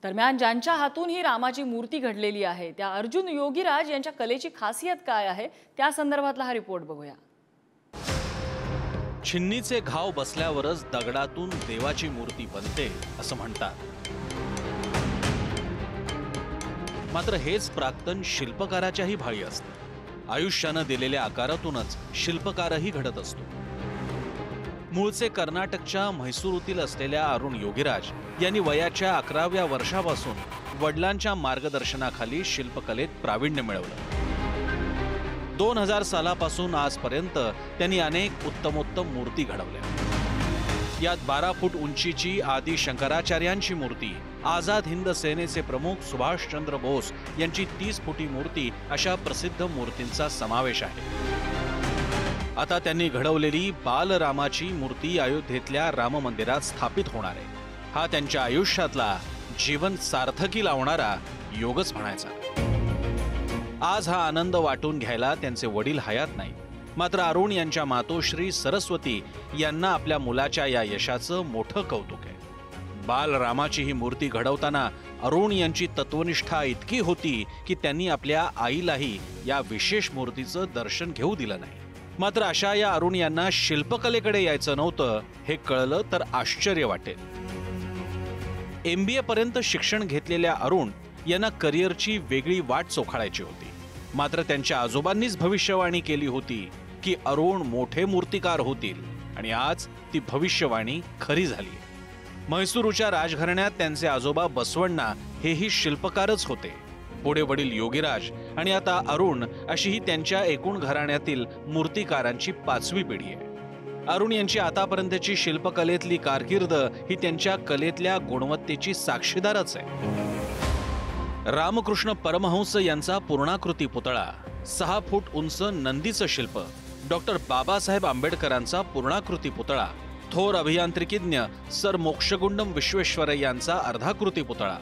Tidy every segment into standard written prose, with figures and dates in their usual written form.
दरम्यान ज्यांच्या हातून ही रामाची मूर्ती घडलेली आहे त्या अर्जुन योगीराज यांच्या कलेची खासियत काय आहे त्या संदर्भातला हा रिपोर्ट बघूया। छिन्नीचे घाव बसल्यावरच दगडातून देवाची मूर्ती बनते असं म्हणतात। मात्र हेच प्राक्तन शिल्पकाराच्याही भाळी असते। आयुष्यानं दिलेल्या आकारातूनच शिल्पकारही घडत असतो। मूळचे कर्नाटकच्या म्हैसूरतील असलेल्या अरुण योगीराज यांनी वयाच्या 11व्या वर्षापासून वडिलांच्या मार्गदर्शनाखाली शिल्पकलेत प्रावीण्य मिळवलं। 2000 सालापासून आजपर्यंत त्यांनी अनेक उत्तमोत्तम मूर्ती घडवल्या। यात 12 फूट उंचीची आदि शंकराचार्यांची मूर्ती, आझाद हिंद सेनेचे प्रमुख सुभाषचंद्र बोस यांची 30 फुटी मूर्ती अशा प्रसिद्ध मूर्तींचा समावेश आहे। आता त्यांनी घडवलेली बालरामाची मूर्ती अयोध्येतल्या राम मंदिरात स्थापित होणार आहे। हा त्यांच्या आयुष्यातला जीवन सार्थकी लावणारा योगच म्हणायचा। आज हा आनंद वाटून घ्यायला त्यांचे वडील हयात नाही। मात्र अरुण यांच्या मातोश्री सरस्वती यांना आपल्या मुलाच्या या यशाचं मोठं कौतुक आहे। बालरामाची ही मूर्ती घडवताना अरुण यांची तत्वनिष्ठा इतकी होती की त्यांनी आपल्या आईलाही या विशेष मूर्तीचं दर्शन घेऊ दिलं नाही। मात्र अशा या अरुण यांना शिल्पकलेकडे यायचं नव्हतं हे कळलं तर आश्चर्य वाटेल। MBA पर्यंत शिक्षण घेतलेल्या अरुण यांना करिअरची वेगळी वाट चोखाळायची होती। मात्र त्यांच्या आजोबांनीच भविष्यवाणी केली होती की अरुण मोठे मूर्तिकार होतील आणि आज ती भविष्यवाणी खरी झाली। म्हैसूरच्या राजघराण्यात त्यांचे आजोबा बसवण्णा हेही शिल्पकारच होते। पुढे वडील योगीराज आणि आता अरुण अशी ही त्यांच्या एकूण घराण्यातील मूर्तिकारांची 5वी पिढी आहे। अरुण यांची आतापर्यंतची शिल्पकलेतली कारकीर्द ही त्यांच्या कलेतल्या गुणवत्तेची साक्षीदारच आहे। रामकृष्ण परमहंस यांचा पूर्णाकृती पुतळा, 6 फूट उंच नंदीचं शिल्प, डॉक्टर बाबासाहेब आंबेडकरांचा पूर्णाकृती पुतळा, थोर अभियांत्रिकीज्ञ सर मोक्षगुंडम विश्वेश्वरय्यांचा अर्धाकृती पुतळा,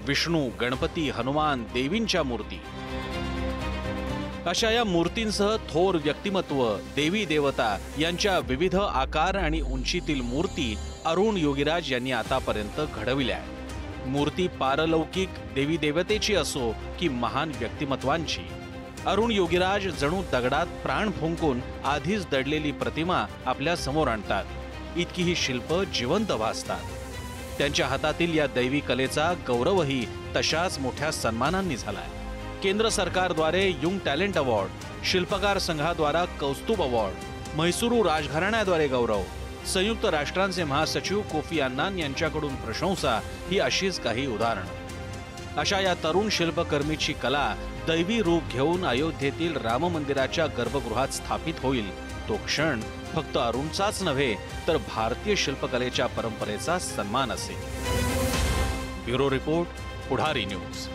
विष्णू, गणपती, हनुमान, देवींच्या मूर्ती अशा या मूर्तींसह थोर व्यक्तिमत्व, देवी देवता यांच्या विविध आकार आणि उंचीतील मूर्ती अरुण योगीराज यांनी आतापर्यंत घडविल्या आहेत। मूर्ती पारलौकिक देवी देवतेची असो की महान व्यक्तिमत्वांची, अरुण योगीराज जणू दगडात प्राण फुंकून आधीच दडलेली प्रतिमा आपल्या समोर आणतात। इतकी ही शिल्प जिवंत भासतात। त्यांच्या हातातील या दैवी कलेचा गौरवही तशाच मोठ्या सन्मानांनी झालाय। केंद्र सरकारद्वारे यंग टॅलेंट अवॉर्ड, शिल्पकार संघाद्वारा कौस्तुभ अवॉर्ड, म्हैसूर राजघराण्याद्वारे गौरव, संयुक्त राष्ट्रांचे महासचिव कोफी अन्नान यांच्याकडून प्रशंसा ही अशीच काही उदाहरणं। अशा या तरुण शिल्पकर्मीची कला दैवी रूप घेऊन अयोध्येतील राम मंदिराच्या गर्भगृहात स्थापित होईल तो क्षण फक्त अरुणचाच नव्हे तर भारतीय शिल्पकलेच्या परंपरेचा सन्मान असेल। ब्युरो रिपोर्ट, पुढारी न्यूज।